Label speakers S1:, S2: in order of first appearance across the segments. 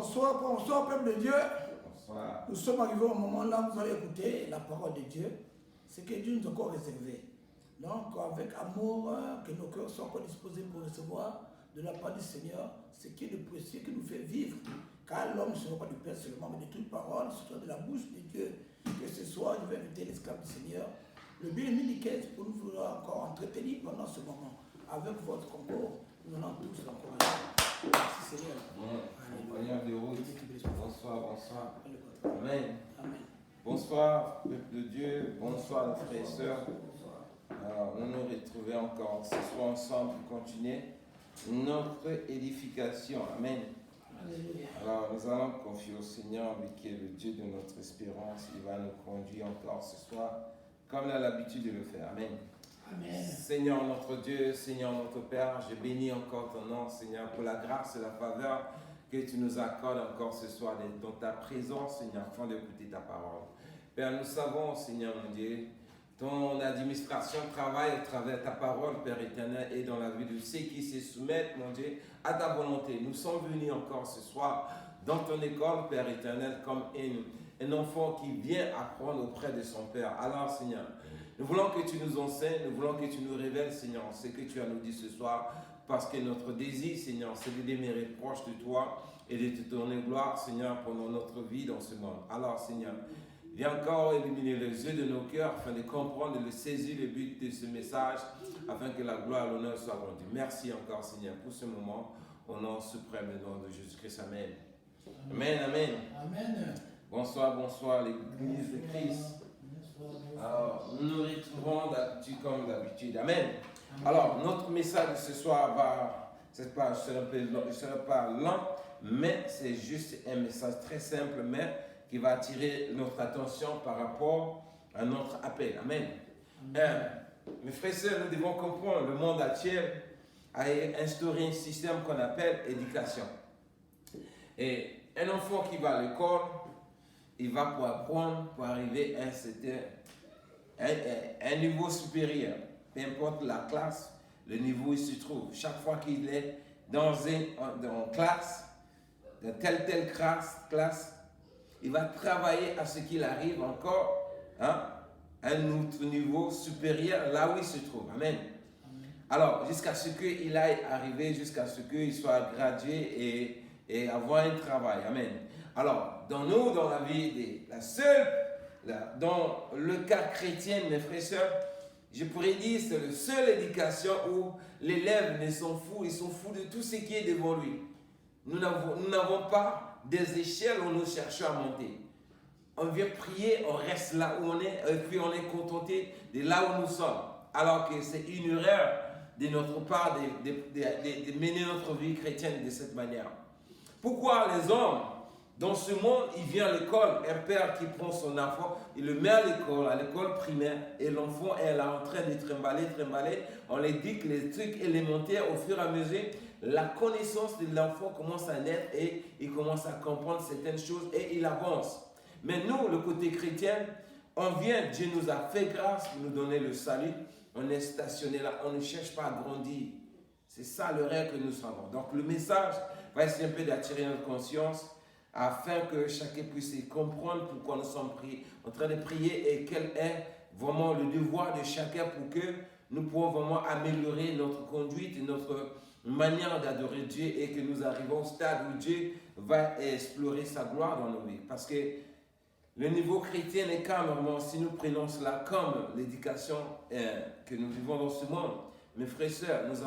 S1: Bonsoir, bonsoir, peuple de Dieu.
S2: Bonsoir.
S1: Nous sommes arrivés au moment là où vous allez écouter la parole de Dieu, ce que Dieu nous a encore réservé. Donc, avec amour, que nos cœurs soient encore disposés pour recevoir de la part du Seigneur ce qui est le précieux qui nous fait vivre. Car l'homme ne sera pas du Père seulement, mais de toute parole, ce soit de la bouche de Dieu. Que ce soir, je vais inviter l'esclave du Seigneur, le bien-aimé Nicaise, pour nous vouloir encore entretenir pendant ce moment. Avec votre concours, nous allons tous l'encourager. Merci Seigneur.
S2: Compagnon de route. Bonsoir, bonsoir. Amen.
S1: Amen.
S2: Bonsoir, peuple de Dieu. Bonsoir, les frères et sœurs. On nous retrouve encore ce soir ensemble pour continuer notre édification. Amen.
S1: Alléluia.
S2: Alors, nous allons confier au Seigneur, lui qui est le Dieu de notre espérance. Il va nous conduire encore ce soir, comme il a l'habitude de le faire. Amen.
S1: Amen.
S2: Seigneur notre Dieu, Seigneur notre Père, je bénis encore ton nom, Seigneur, pour la grâce et la faveur que tu nous accordes encore ce soir dans ta présence, Seigneur, afin d'écouter ta parole. Père, nous savons, Seigneur mon Dieu, ton administration travaille au travers de ta parole, Père éternel, et dans la vie de ceux qui se soumettent, mon Dieu, à ta volonté. Nous sommes venus encore ce soir dans ton école, Père éternel, comme un enfant qui vient apprendre auprès de son Père. Alors, Seigneur, nous voulons que tu nous enseignes, nous voulons que tu nous révèles, Seigneur, ce que tu as nous dit ce soir, parce que notre désir, Seigneur, c'est de demeurer proche de toi et de te donner gloire, Seigneur, pendant notre vie dans ce monde. Alors, Seigneur, viens encore illuminer les yeux de nos cœurs afin de comprendre et de saisir le but de ce message, afin que la gloire et l'honneur soient rendus. Merci encore, Seigneur, pour ce moment, au nom suprême et nom de Jésus-Christ. Amen. Amen, amen.
S1: Amen.
S2: Bonsoir, bonsoir, l'Église de Christ. Alors, nous nous retrouvons comme d'habitude. Amen. Alors, notre message de ce soir ne sera pas lent, mais c'est juste un message très simple, mais qui va attirer notre attention par rapport à notre appel. Amen. Mes frères et sœurs, nous devons comprendre le monde actuel a instauré un système qu'on appelle éducation. Et un enfant qui va à l'école, il va pour apprendre, pour arriver à un niveau supérieur. Peu importe la classe, le niveau où il se trouve. Chaque fois qu'il est dans une classe, dans telle classe, il va travailler à ce qu'il arrive encore à un autre niveau supérieur là où il se trouve. Amen. Alors, jusqu'à ce qu'il aille arriver, jusqu'à ce qu'il soit gradué et avoir un travail. Amen. Alors, dans la vie, dans le cas chrétien, mes frères et sœurs, je pourrais dire que c'est la seule éducation où l'élève ne s'en fout, il s'en fout de tout ce qui est devant lui. Nous n'avons pas des échelles où nous cherchons à monter. On vient prier, on reste là où on est, et puis on est contenté de là où nous sommes. Alors que c'est une erreur de notre part de mener notre vie chrétienne de cette manière. Pourquoi les hommes, dans ce monde, il vient à l'école, un père qui prend son enfant, il le met à l'école primaire, et l'enfant est là en train de trimballer, on lui dit que les trucs élémentaires, au fur et à mesure, la connaissance de l'enfant commence à naître et il commence à comprendre certaines choses et il avance. Mais nous, le côté chrétien, on vient, Dieu nous a fait grâce pour nous donner le salut, on est stationné là, on ne cherche pas à grandir. C'est ça le rêve que nous savons. Donc le message va essayer un peu d'attirer notre conscience afin que chacun puisse comprendre pourquoi nous sommes en train de prier et quel est vraiment le devoir de chacun pour que nous puissions vraiment améliorer notre conduite et notre manière d'adorer Dieu et que nous arrivons au stade où Dieu va explorer sa gloire dans nos vies. Parce que le niveau chrétien est carrément, si nous prenons cela comme l'éducation que nous vivons dans ce monde, mes frères et sœurs, nous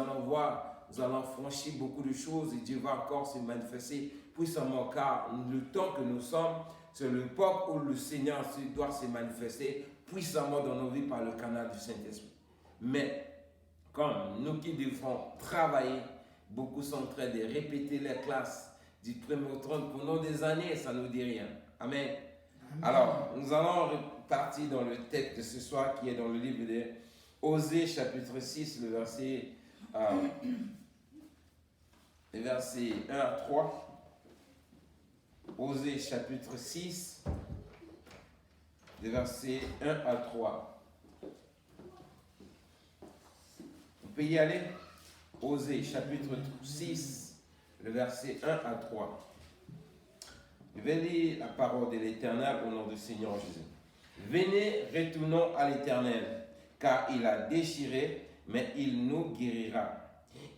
S2: allons franchir beaucoup de choses et Dieu va encore se manifester puissamment car le temps que nous sommes, c'est l'époque où le Seigneur doit se manifester puissamment dans nos vies par le canal du Saint-Esprit. Mais comme nous qui devons travailler, beaucoup sont en train de répéter les classes du premier au 30 pendant des années, ça ne nous dit rien. Amen. Alors, nous allons repartir dans le texte de ce soir qui est dans le livre de Osée, chapitre 6, le verset 1 à 3. Osée, chapitre 6, le verset 1 à 3. On peut y aller? Osée, chapitre 6, le verset 1 à 3. Je vais lire la parole de l'Éternel au nom du Seigneur Jésus. Venez, retournons à l'Éternel, car il a déchiré, mais il nous guérira.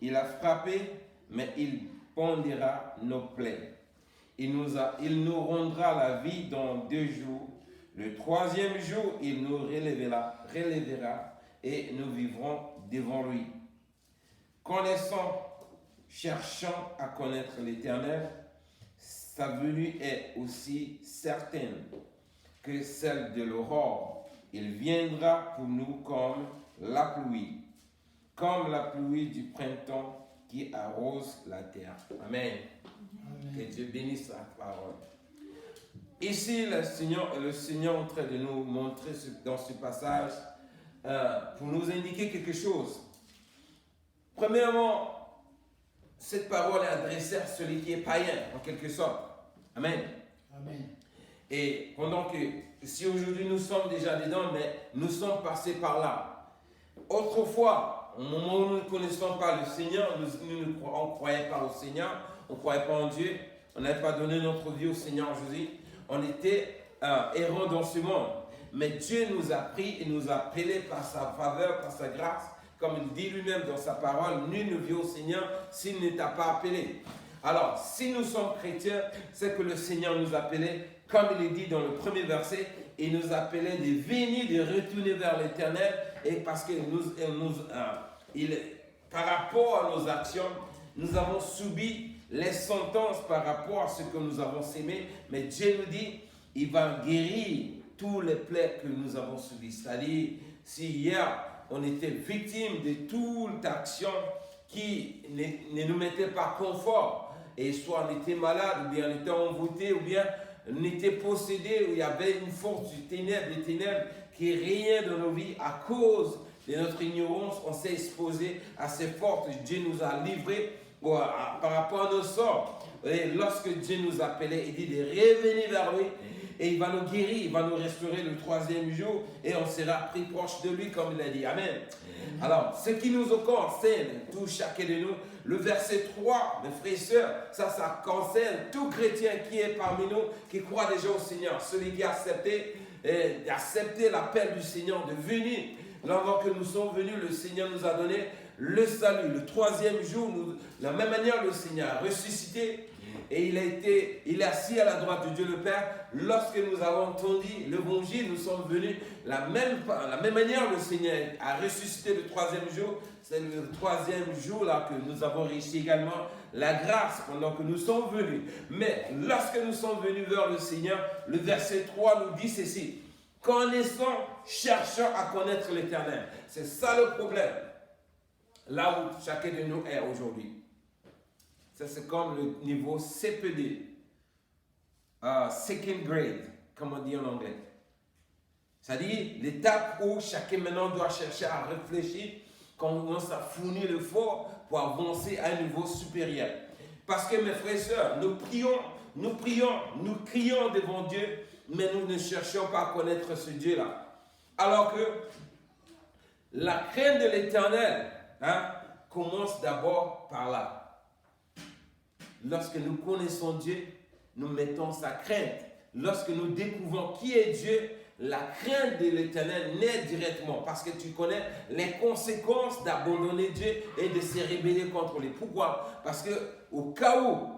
S2: Il a frappé, mais il pondera nos plaies. Il nous rendra la vie dans 2 jours. Le 3e jour, il nous relèvera et nous vivrons devant lui. Connaissant, cherchant à connaître l'Éternel, sa venue est aussi certaine que celle de l'aurore. Il viendra pour nous comme la pluie du printemps qui arrose la terre. Amen. Que Dieu bénisse sa parole. Ici, le Seigneur est en train de nous montrer dans ce passage pour nous indiquer quelque chose. Premièrement, cette parole est adressée à celui qui est païen, en quelque sorte. Amen.
S1: Amen.
S2: Et pendant que, si aujourd'hui nous sommes déjà dedans, mais nous sommes passés par là. Autrefois, au moment où nous ne connaissons pas le Seigneur, on ne croyait pas au Seigneur, on ne croyait pas en Dieu, on n'avait pas donné notre vie au Seigneur Jésus, on était errants dans ce monde. Mais Dieu nous a pris et nous a appelés par sa faveur, par sa grâce. Comme il dit lui-même dans sa parole, nul ne vient au Seigneur s'il ne t'a pas appelé. Alors, si nous sommes chrétiens, c'est que le Seigneur nous a appelés, comme il est dit dans le premier verset, il nous appelait de venir, de retourner vers l'Éternel, et parce que par rapport à nos actions, nous avons subi les sentences par rapport à ce que nous avons sémé, mais Dieu nous dit, il va guérir tous les plaies que nous avons subies. C'est-à-dire, si hier, on était victime de toute action qui ne nous mettait pas confort, et soit on était malade, ou bien on était envoûté, ou bien on était possédé, ou il y avait une force des ténèbres qui régnait dans nos vies à cause de notre ignorance, on s'est exposé à ces forces. Dieu nous a livrés par rapport à nos sorts. Et lorsque Dieu nous appelait, il dit de revenir vers lui, et il va nous guérir, il va nous restaurer le 3e jour, et on sera pris proche de lui, comme il a dit. Amen. Alors, ce qui nous concerne, tout chacun de nous, le verset 3, mes frères et sœurs, ça concerne tout chrétien qui est parmi nous, qui croit déjà au Seigneur, celui qui a accepté l'appel du Seigneur de venir. Lorsque nous sommes venus, le Seigneur nous a donné le salut. Le 3e jour, de la même manière, le Seigneur a ressuscité et il est assis à la droite de Dieu le Père. Lorsque nous avons entendu l'évangile, nous sommes venus. La même manière, le Seigneur a ressuscité le 3e jour. C'est le 3e jour là que nous avons reçu également la grâce pendant que nous sommes venus. Mais lorsque nous sommes venus vers le Seigneur, le verset 3 nous dit ceci. Connaissant, cherchant à connaître l'Éternel. C'est ça le problème. Là où chacun de nous est aujourd'hui. Ça, c'est comme le niveau CPD. Second grade, comme on dit en anglais. C'est-à-dire l'étape où chacun maintenant doit chercher à réfléchir, commence à fournir l'effort pour avancer à un niveau supérieur. Parce que mes frères et sœurs, nous crions devant Dieu, mais nous ne cherchons pas à connaître ce Dieu-là. Alors que la crainte de l'Éternel commence d'abord par là. Lorsque nous connaissons Dieu, nous mettons sa crainte. Lorsque nous découvrons qui est Dieu, la crainte de l'Éternel naît directement parce que tu connais les conséquences d'abandonner Dieu et de se rebeller contre lui. Pourquoi? Parce que au cas où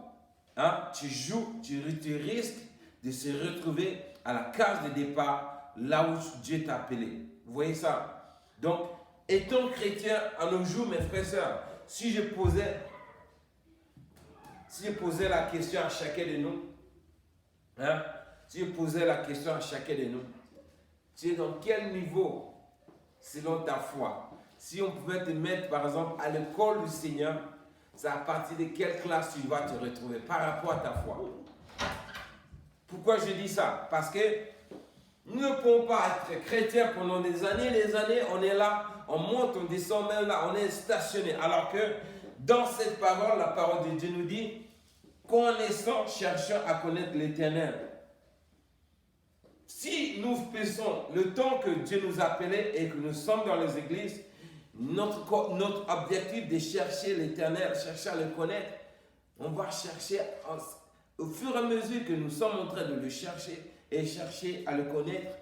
S2: tu risques de se retrouver à la case de départ, là où Dieu t'a appelé. Vous voyez ça? Donc, étant chrétien à nos jours, mes frères et sœurs, si je posais la question à chacun de nous, tu es dans quel niveau selon ta foi? Si on pouvait te mettre par exemple à l'école du Seigneur, c'est à partir de quelle classe tu vas te retrouver par rapport à ta foi? Pourquoi je dis ça? Parce que nous ne pouvons pas être chrétiens pendant des années, on est là, on monte, on descend, même là, on est stationné. Alors que dans cette parole, la parole de Dieu nous dit, connaissant, cherchant à connaître l'Éternel. Si nous faisons le temps que Dieu nous appelait et que nous sommes dans les églises, notre objectif de chercher l'Éternel, chercher à le connaître, on va chercher au fur et à mesure que nous sommes en train de le chercher et chercher à le connaître,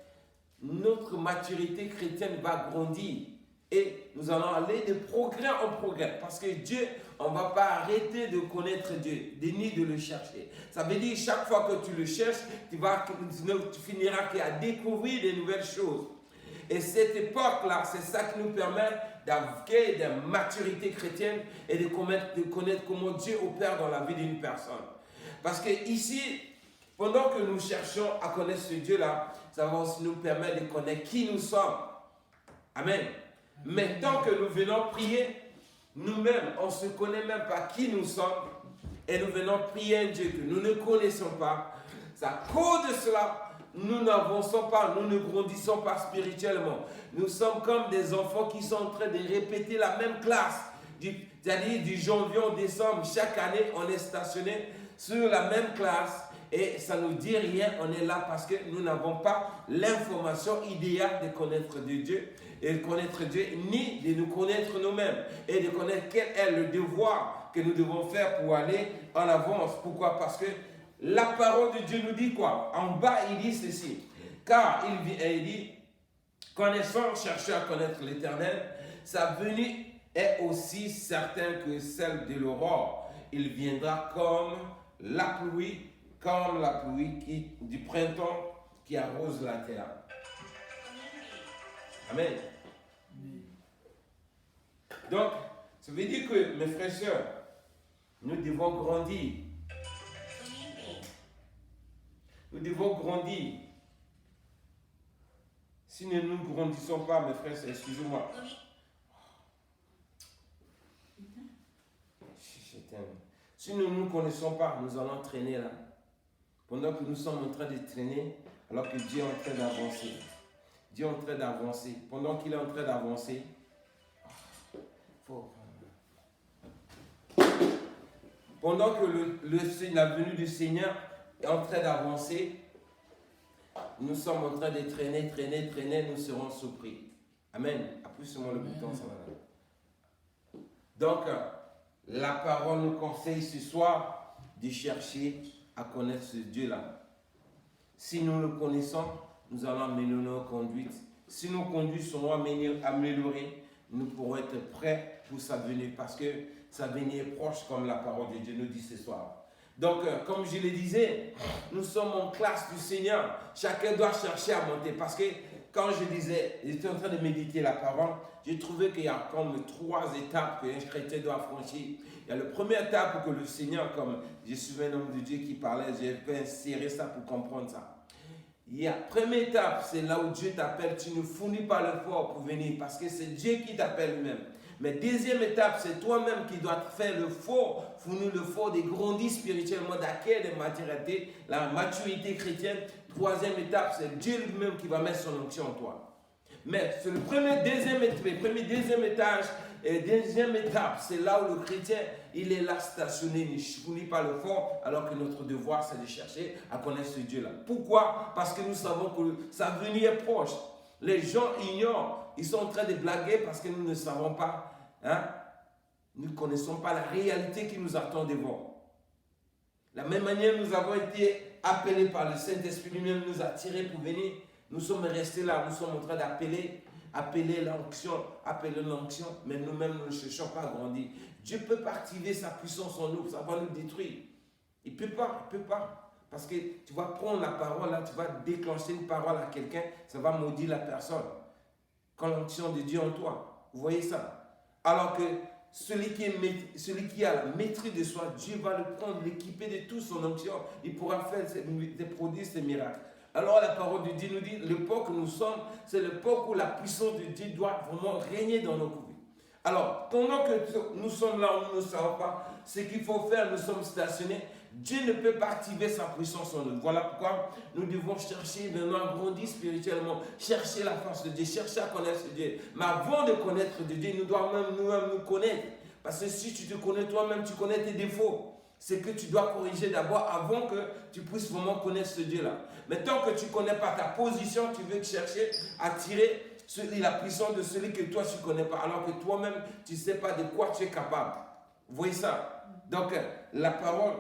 S2: notre maturité chrétienne va grandir. Et nous allons aller de progrès en progrès. Parce que Dieu, on ne va pas arrêter de connaître Dieu, ni de le chercher. Ça veut dire chaque fois que tu le cherches, tu finiras qu'à découvrir de nouvelles choses. Et cette époque-là, c'est ça qui nous permet d'avoir de maturité chrétienne et de connaître comment Dieu opère dans la vie d'une personne. Parce que ici, pendant que nous cherchons à connaître ce Dieu-là, ça va aussi nous permettre de connaître qui nous sommes. Amen. Mais tant que nous venons prier, nous-mêmes, on ne se connaît même pas qui nous sommes, et nous venons prier un Dieu que nous ne connaissons pas. C'est à cause de cela, nous n'avançons pas, nous ne grandissons pas spirituellement. Nous sommes comme des enfants qui sont en train de répéter la même classe. C'est-à-dire du janvier au décembre, chaque année, on est stationné sur la même classe. Et ça ne nous dit rien, on est là parce que nous n'avons pas l'information idéale de connaître Dieu, et de connaître Dieu, ni de nous connaître nous-mêmes, et de connaître quel est le devoir que nous devons faire pour aller en avance. Pourquoi? Parce que la parole de Dieu nous dit quoi? En bas, il dit ceci. Car il dit, connaissant, chercher à connaître l'Éternel, sa venue est aussi certaine que celle de l'aurore. Il viendra comme la pluie du printemps qui arrose la terre. Amen. Donc, ça veut dire que, mes frères et sœurs, nous devons grandir. Nous devons grandir. Si nous ne grandissons pas, mes frères et sœurs, excusez-moi. Si nous ne nous connaissons pas, nous allons traîner là. Pendant que nous sommes en train de traîner, alors que Dieu est en train d'avancer. Dieu est en train d'avancer. Pendant qu'il est en train d'avancer, pendant que la venue du Seigneur est en train d'avancer, nous sommes en train de traîner, nous serons surpris. Amen. Appuie sur moi le bouton, ça va. Donc, la parole nous conseille ce soir de chercher à connaître ce Dieu-là. Si nous le connaissons, nous allons améliorer nos conduites. Si nos conduites sont améliorées, nous pourrons être prêts pour sa venue, parce que sa venue est proche, comme la parole de Dieu nous dit ce soir. Donc, comme je le disais, nous sommes en classe du Seigneur. Chacun doit chercher à monter, parce que quand j'étais en train de méditer la parole, j'ai trouvé qu'il y a comme 3 étapes qu'un chrétien doit franchir. Il y a la première étape que le Seigneur, comme je suis un homme de Dieu qui parlait, j'ai pu insérer ça pour comprendre ça. Il y a la première étape, c'est là où Dieu t'appelle, tu ne fournis pas l'effort pour venir, parce que c'est Dieu qui t'appelle lui-même. Mais deuxième étape, c'est toi-même qui dois faire l'effort, fournir l'effort de grandir spirituellement, d'acquérir des maturité, la maturité chrétienne. Troisième étape, c'est Dieu lui-même qui va mettre son onction en toi. Mais c'est le deuxième étage et deuxième étape, c'est là où le chrétien, il est là stationné, il ne fournit pas l'effort, alors que notre devoir, c'est de chercher à connaître ce Dieu-là. Pourquoi? Parce que nous savons que sa venue est proche. Les gens ignorent, ils sont en train de blaguer parce que nous ne savons pas, nous ne connaissons pas la réalité qui nous attend devant. De la même manière, nous avons été appelés par le Saint-Esprit lui-même, nous a tirés pour venir. Nous sommes restés là, nous sommes en train d'appeler l'onction, mais nous-mêmes, nous ne cherchons pas à grandir. Dieu ne peut pas activer sa puissance en nous, ça va nous détruire. Il ne peut pas. Parce que tu vas prendre la parole, là, tu vas déclencher une parole à quelqu'un, ça va maudire la personne. Quand l'onction de Dieu en toi, vous voyez ça? Alors que celui qui a la maîtrise de soi, Dieu va le prendre, l'équiper de toute son onction, il pourra faire des produits, ces miracles. Alors la parole de Dieu nous dit, l'époque que nous sommes, c'est l'époque où la puissance de Dieu doit vraiment régner dans nos vies. Alors, pendant que nous sommes là où nous ne savons pas ce qu'il faut faire, nous sommes stationnés, Dieu ne peut pas activer sa puissance en nous. Voilà pourquoi nous devons chercher maintenant à grandir spirituellement, chercher la face de Dieu, chercher à connaître Dieu. Mais avant de connaître Dieu, nous devons nous-mêmes nous connaître. Parce que si tu te connais toi-même, tu connais tes défauts. C'est que tu dois corriger d'abord avant que tu puisses vraiment connaître ce Dieu-là. Mais tant que tu ne connais pas ta position, tu veux chercher à tirer la puissance de celui que toi tu ne connais pas, alors que toi-même tu ne sais pas de quoi tu es capable. Vous voyez ça? Donc la parole,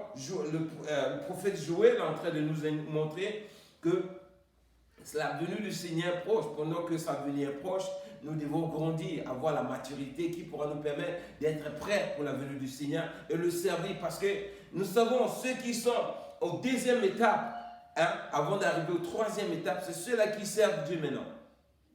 S2: le prophète Joël est en train de nous montrer que la venue du Seigneur proche. Pendant que sa venue est proche, nous devons grandir, avoir la maturité qui pourra nous permettre d'être prêts pour la venue du Seigneur et le servir. Parce que nous savons, ceux qui sont aux deuxième étape, avant d'arriver aux troisième étape, c'est ceux-là qui servent Dieu maintenant.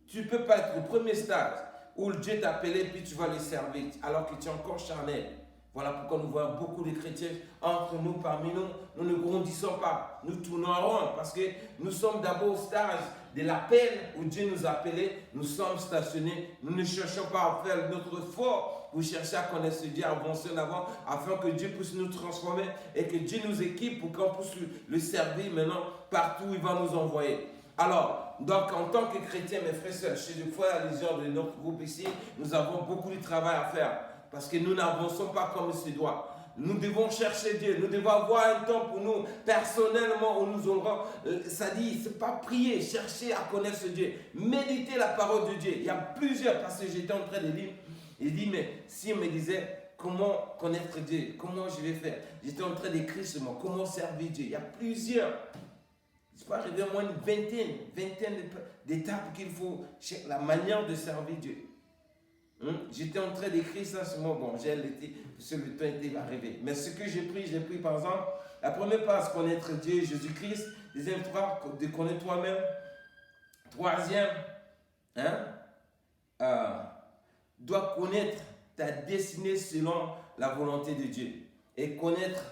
S2: Tu ne peux pas être au premier stade où Dieu t'a appelé puis tu vas le servir alors que tu es encore charnel. Voilà pourquoi nous voyons beaucoup de chrétiens entre nous, parmi nous. Nous ne grandissons pas, nous tournons en rond parce que nous sommes d'abord au stage de l'appel où Dieu nous a appelés. Nous sommes stationnés, nous ne cherchons pas à faire notre effort pour chercher à connaître ce Dieu, à avancer en avant afin que Dieu puisse nous transformer et que Dieu nous équipe pour qu'on puisse le servir maintenant partout où il va nous envoyer. Alors, donc en tant que chrétiens, mes frères et sœurs, chez les frères et les gens de notre groupe ici, nous avons beaucoup de travail à faire. Parce que nous n'avançons pas comme il se doit. Nous devons chercher Dieu. Nous devons avoir un temps pour nous, personnellement, où nous aurons. Ça dit, c'est pas prier, chercher à connaître ce Dieu. Méditer la parole de Dieu. Il y a plusieurs, parce que j'étais en train de lire. Il dit, mais si on me disait comment connaître Dieu, comment je vais faire. J'étais en train d'écrire ce mot, comment servir Dieu. Il y a plusieurs. Il faut arriver à moins une vingtaine d'étapes qu'il faut, la manière de servir Dieu. J'étais en train d'écrire ça sur moi. Bon, j'ai l'été, parce que le temps était arrivé. Mais ce que j'ai pris par exemple, la première phase, connaître Dieu, Jésus-Christ. Deuxième phase, de connaître toi-même. Troisième, dois connaître ta destinée selon la volonté de Dieu. Et connaître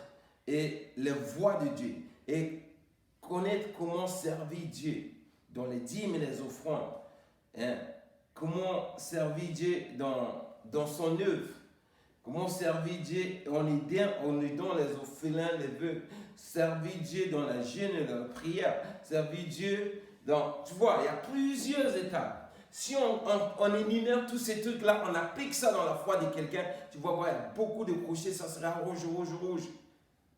S2: les voies de Dieu. Et connaître comment servir Dieu dans les dîmes et les offrandes. Comment servir Dieu dans son œuvre. Comment servir Dieu en aidant les orphelins, les veuves. Servir Dieu dans la jeûne et dans la prière. Servir Dieu dans... Tu vois, il y a plusieurs étapes. Si on énumère tous ces trucs-là, on applique ça dans la foi de quelqu'un, tu vois, il y a beaucoup de crochets, ça sera rouge.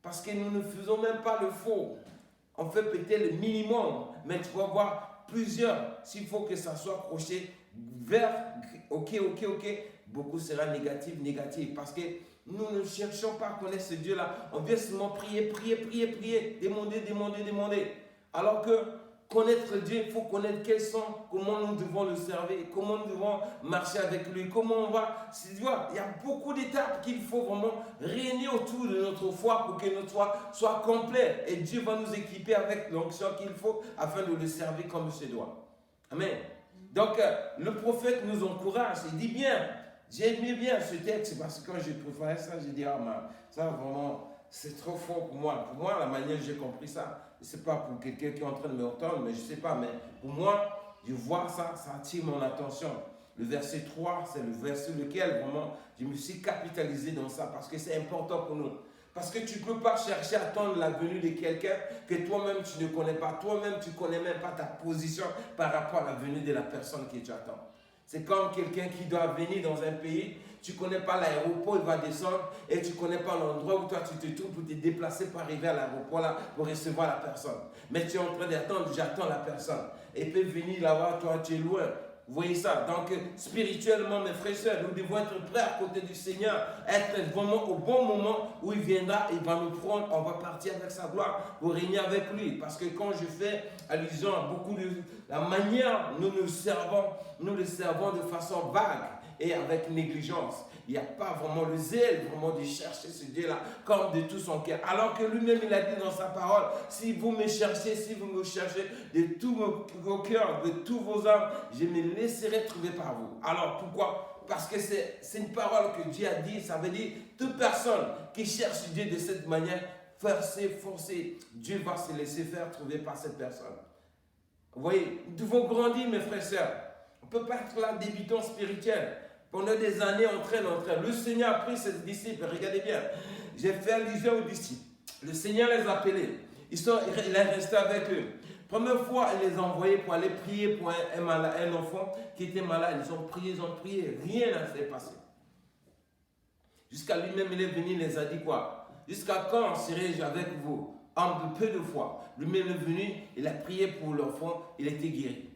S2: Parce que nous ne faisons même pas le faux. On fait peut-être le minimum, mais tu vas voir plusieurs. S'il faut que ça soit crochet, vert, ok, beaucoup sera négatif, parce que nous ne cherchons pas à connaître ce Dieu-là. On vient seulement prier, demander. Alors que connaître Dieu, il faut connaître comment nous devons le servir, comment nous devons marcher avec lui, comment on va. Tu vois, il y a beaucoup d'étapes qu'il faut vraiment réunir autour de notre foi pour que notre foi soit complète. Et Dieu va nous équiper avec l'onction qu'il faut afin de le servir comme il se doit. Amen. Donc, le prophète nous encourage, il dit bien, j'ai aimé bien ce texte parce que quand j'ai préparé ça, j'ai dit, ça vraiment, c'est trop fort pour moi. Pour moi, la manière dont j'ai compris ça, ce n'est pas pour quelqu'un qui est en train de me entendre, mais je ne sais pas, mais pour moi, je vois ça, ça attire mon attention. Le verset 3, c'est le verset lequel vraiment je me suis capitalisé dans ça parce que c'est important pour nous. Parce que tu ne peux pas chercher à attendre la venue de quelqu'un que toi-même tu ne connais pas. Toi-même, tu ne connais même pas ta position par rapport à la venue de la personne que tu attends. C'est comme quelqu'un qui doit venir dans un pays, tu ne connais pas l'aéroport, il va descendre et tu ne connais pas l'endroit où toi tu te trouves pour te déplacer pour arriver à l'aéroport là pour recevoir la personne. Mais tu es en train d'attendre, j'attends la personne. Et peut venir là-bas, toi tu es loin. Vous voyez ça? Donc, spirituellement, mes frères et sœurs, nous devons être prêts à côté du Seigneur, être vraiment au bon moment où il viendra, il va nous prendre, on va partir avec sa gloire pour régner avec lui. Parce que quand je fais allusion à beaucoup de la manière nous le servons de façon vague et avec négligence. Il n'y a pas vraiment le zèle vraiment de chercher ce Dieu-là comme de tout son cœur. Alors que lui-même, il a dit dans sa parole, si vous me cherchez de tout vos cœurs, de tous vos âmes, je me laisserai trouver par vous. Alors pourquoi? Parce que c'est une parole que Dieu a dit, ça veut dire toute personne qui cherche Dieu de cette manière, forcer, Dieu va se laisser faire trouver par cette personne. Vous voyez, nous devons grandir, mes frères et sœurs. On ne peut pas être là débutant spirituel. Pendant des années, on traîne. Le Seigneur a pris ses disciples. Regardez bien. J'ai fait allusion aux disciples. Le Seigneur les a appelés. Il est resté avec eux. Première fois, il les a envoyés pour aller prier pour un enfant qui était malade. Ils ont prié. Rien ne s'est passé. Jusqu'à lui-même, il est venu, il les a dit quoi? Jusqu'à quand serai-je avec vous? En peu de foi. Lui-même est venu, il a prié pour l'enfant, il était guéri.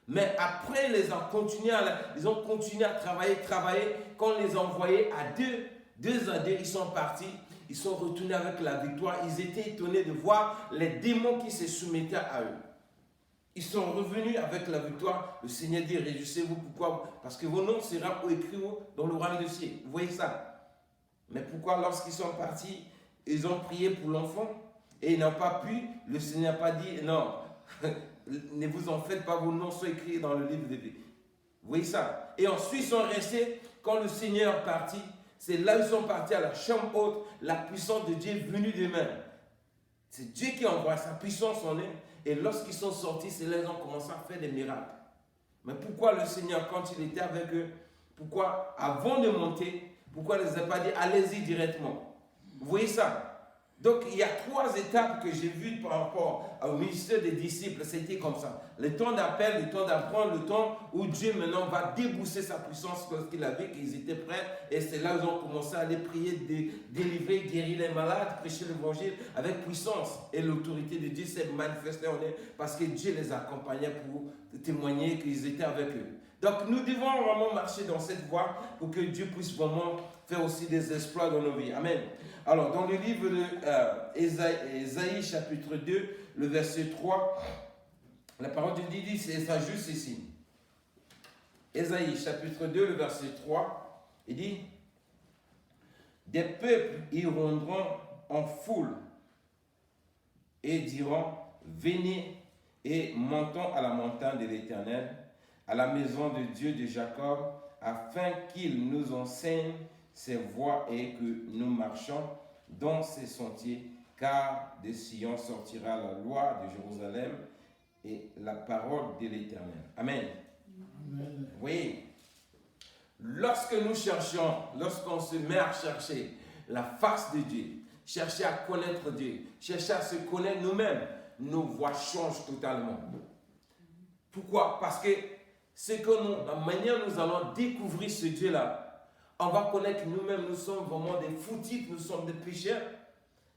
S2: Mais après, ils ont continué à travailler. Quand on les a envoyés à deux, ils sont partis. ils sont retournés avec la victoire. Ils étaient étonnés de voir les démons qui se soumettaient à eux. Ils sont revenus avec la victoire. Le Seigneur dit, réjouissez-vous. Pourquoi? Parce que vos noms seront écrits dans le royaume de ciel. Vous voyez ça? Mais pourquoi lorsqu'ils sont partis, ils ont prié pour l'enfant et ils n'ont pas pu, le Seigneur n'a pas dit, non, ne vous en faites pas, vos noms sont écrits dans le livre de vie. Vous voyez ça? Et ensuite, ils sont restés, quand le Seigneur est parti, c'est là où ils sont partis à la chambre haute, la puissance de Dieu est venue d'eux-mêmes. C'est Dieu qui envoie sa puissance en eux. Et lorsqu'ils sont sortis, c'est là qu'ils ont commencé à faire des miracles. Mais pourquoi le Seigneur, quand il était avec eux, pourquoi avant de monter, pourquoi il ne les a pas dit, allez-y directement? Vous voyez ça? Donc, il y a 3 étapes que j'ai vues par rapport au ministère des disciples. C'était comme ça. Le temps d'appel, le temps d'apprendre, le temps où Dieu maintenant va débousser sa puissance lorsqu'il a vu qu'ils étaient prêts. Et c'est là où ils ont commencé à aller prier, délivrer, guérir les malades, prêcher l'évangile avec puissance. Et l'autorité de Dieu s'est manifestée en eux parce que Dieu les accompagnait pour témoigner qu'ils étaient avec eux. Donc, nous devons vraiment marcher dans cette voie pour que Dieu puisse vraiment faire aussi des exploits dans nos vies. Amen. Alors, dans le livre d'Ésaïe, chapitre 2, le verset 3, la parole de Dieu dit, c'est ça juste ici. Ésaïe, chapitre 2, le verset 3, il dit, des peuples iront en foule et diront, venez et montons à la montagne de l'Éternel, à la maison de Dieu de Jacob, afin qu'il nous enseigne ses voies et que nous marchons dans ses sentiers, car de Sion sortira la loi de Jérusalem et la parole de l'Éternel. Amen. Amen. Oui. Lorsque nous cherchons, lorsqu'on se met à chercher la face de Dieu, chercher à connaître Dieu, chercher à se connaître nous-mêmes, nos voies changent totalement. Pourquoi? Parce que c'est que la manière dont nous allons découvrir ce Dieu-là, on va connaître nous-mêmes, nous sommes vraiment des foutifs, nous sommes des pécheurs.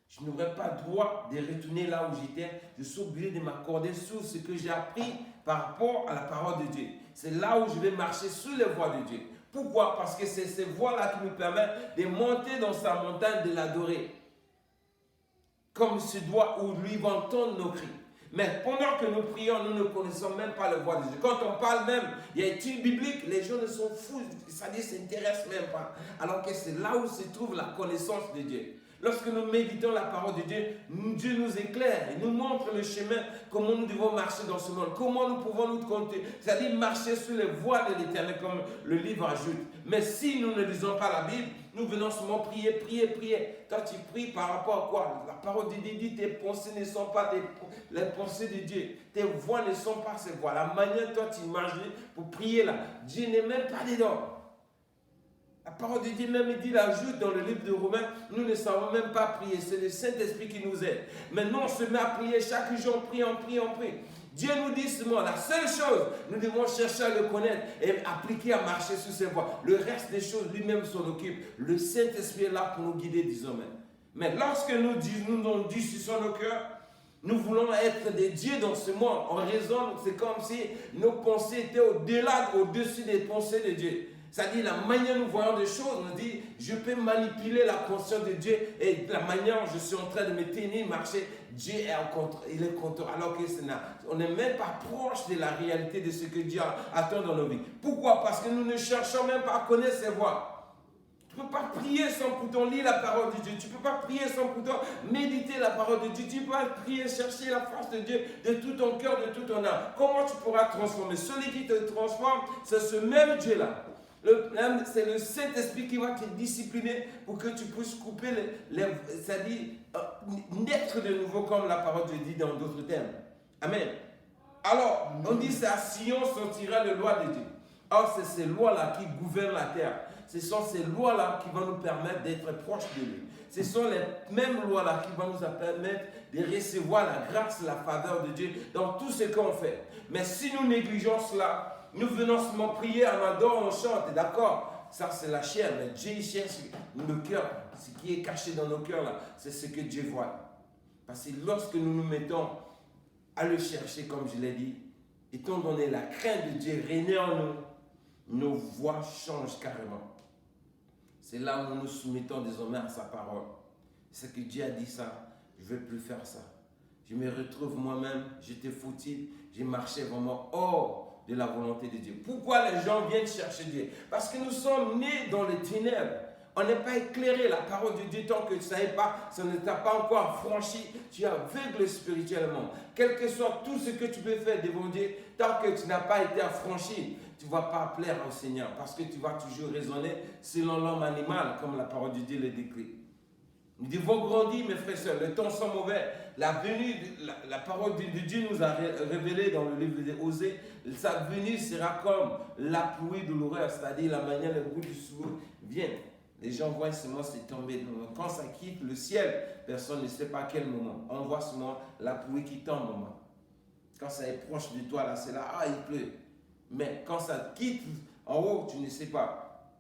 S2: Je n'aurais pas droit de retourner là où j'étais. Je suis obligé de m'accorder sur ce que j'ai appris par rapport à la parole de Dieu. C'est là où je vais marcher sur les voies de Dieu. Pourquoi? Parce que c'est ces voies-là qui nous permettent de monter dans sa montagne, de l'adorer. Comme ce doit, où lui va entendre nos cris. Mais pendant que nous prions, nous ne connaissons même pas la voix de Dieu. Quand on parle même, il y a études bibliques, les gens ne sont fous, c'est-à-dire ne s'intéressent même pas. Alors que c'est là où se trouve la connaissance de Dieu. Lorsque nous méditons la parole de Dieu, Dieu nous éclaire et nous montre le chemin, comment nous devons marcher dans ce monde, comment nous pouvons nous compter, c'est-à-dire marcher sur les voies de l'Éternel, comme le livre ajoute. Mais si nous ne lisons pas la Bible, nous venons seulement prier. Toi, tu pries par rapport à quoi? La parole de Dieu dit, tes pensées ne sont pas les pensées de Dieu. Tes voix ne sont pas ces voix. La manière dont tu imagines pour prier là, Dieu n'est même pas dedans. La parole de Dieu même dit, l'ajoute dans le livre de Romains, nous ne savons même pas prier. C'est le Saint-Esprit qui nous aide. Maintenant, on se met à prier chaque jour, on prie. Dieu nous dit seulement, la seule chose, nous devons chercher à le connaître et appliquer à marcher sur ses voies. Le reste des choses, lui-même s'en occupe. Le Saint-Esprit est là pour nous guider, disons même. Mais lorsque nous avons Dieu sur nos cœurs, nous voulons être des dieux dans ce monde. On raisonne, c'est comme si nos pensées étaient au-dessus des pensées de Dieu. C'est-à-dire la manière dont nous voyons des choses, on dit, je peux manipuler la conscience de Dieu et la manière dont je suis en train de me tenir, marcher, Dieu est il est content. Alors que on n'est même pas proche de la réalité de ce que Dieu attend dans nos vies. Pourquoi? Parce que nous ne cherchons même pas à connaître ses voies. Tu ne peux pas prier sans pourtant lire la parole de Dieu. Tu ne peux pas prier sans pourtant méditer la parole de Dieu. Tu ne peux pas prier, chercher la face de Dieu de tout ton cœur, de tout ton âme. Comment tu pourras transformer? Celui qui te transforme, c'est ce même Dieu-là. C'est le Saint-Esprit qui va te discipliner pour que tu puisses couper c'est-à-dire naître de nouveau comme la parole te dit dans d'autres termes. Amen. Alors, on dit c'est à Sion sortira les lois de Dieu. Or, c'est ces lois-là qui gouvernent la terre. Ce sont ces lois-là qui vont nous permettre d'être proches de lui. Ce sont les mêmes lois-là qui vont nous permettre de recevoir la grâce, la faveur de Dieu dans tout ce qu'on fait. Mais si nous négligeons cela, nous venons seulement prier, on adore, on chante, d'accord? Ça, c'est la chair, mais Dieu cherche le cœur. Ce qui est caché dans nos cœurs, là, c'est ce que Dieu voit. Parce que lorsque nous nous mettons à le chercher, comme je l'ai dit, étant donné la crainte de Dieu régner en nous, nos voix changent carrément. C'est là où nous nous soumettons désormais à sa parole. C'est que Dieu a dit ça, je ne veux plus faire ça. Je me retrouve moi-même, j'étais foutu, j'ai marché vraiment hors de la volonté de Dieu. Pourquoi les gens viennent chercher Dieu? Parce que nous sommes nés dans les ténèbres. On n'est pas éclairé. La parole de Dieu, tant que tu ne savais pas, ça ne t'a pas encore franchi, tu es aveugle spirituellement. Quel que soit tout ce que tu peux faire devant Dieu, tant que tu n'as pas été affranchi, tu ne vas pas plaire au Seigneur. Parce que tu vas toujours raisonner selon l'homme animal, comme la parole de Dieu le décrit. Nous devons grandir, mes frères et sœurs. Les temps sont mauvais. La parole de Dieu nous a révélé dans le livre de Osée. Sa venue sera comme la pluie de l'horreur, c'est-à-dire la manière dont les gouttes du soleil viennent. Les gens voient seulement c'est tomber. Quand ça quitte le ciel, personne ne sait pas à quel moment. On voit seulement la pluie qui tombe. Quand ça est proche de toi, là, c'est là, ah, il pleut. Mais quand ça quitte en haut, tu ne sais pas.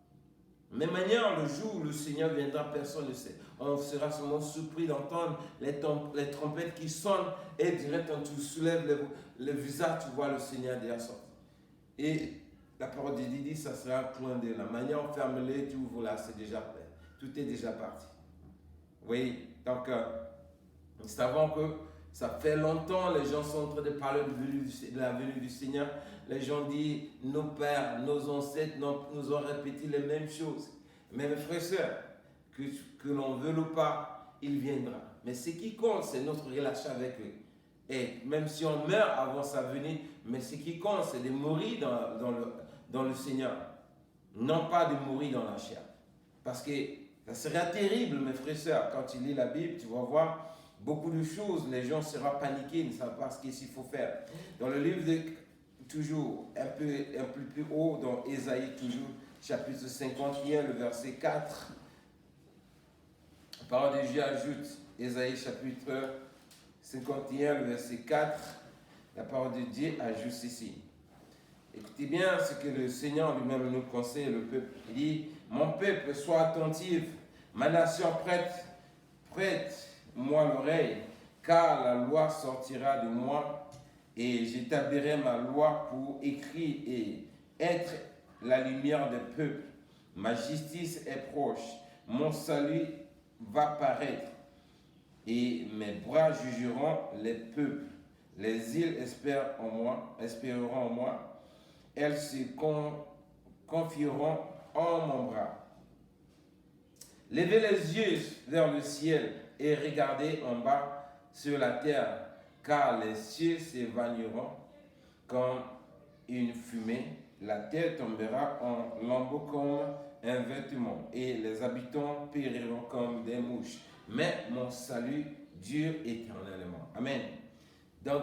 S2: Même manière, le jour où le Seigneur viendra, personne ne sait. On sera seulement surpris d'entendre les trompettes qui sonnent et direct quand tu soulèves le visage, tu vois le Seigneur derrière ça. Et la parole de Dieu dit, ça sera un clin d'œil. La manière, on ferme-les, tu ouvres là, c'est déjà plein. Tout est déjà parti. Oui, donc, nous savons que ça fait longtemps, les gens sont en train de parler de la venue du Seigneur. Les gens disent, nos pères, nos ancêtres nous ont répété les mêmes choses. Mais mes frères et sœurs, que l'on veut ou pas, il viendra. Mais ce qui compte, c'est notre relation avec lui. Et même si on meurt avant sa venue, mais ce qui compte, c'est de mourir dans le Seigneur. Non pas de mourir dans la chair. Parce que ça serait terrible, mes frères et sœurs, quand tu lis la Bible, tu vas voir beaucoup de choses, les gens seront paniqués, ils ne savent pas ce qu'il faut faire. Dans le livre de, toujours, un peu plus haut, dans Ésaïe, toujours, chapitre 51, le verset 4, la parole de Dieu ajoute, Ésaïe chapitre 51, le verset 4, la parole de Dieu ajoute ceci. Écoutez bien ce que le Seigneur lui-même nous conseille, le peuple. Il dit, mon peuple, sois attentif, ma nation prête-moi l'oreille, car la loi sortira de moi, et j'établirai ma loi pour écrire et être la lumière des peuples. Ma justice est proche, mon salut va paraître, et mes bras jugeront les peuples. Les îles espéreront en moi, elles se confieront en mon bras. Levez les yeux vers le ciel et regardez en bas sur la terre, car les cieux s'évanouiront comme une fumée, la terre tombera en lambeaux comme un vêtement, et les habitants périront comme des mouches. Mais mon salut dure éternellement. Amen. Donc,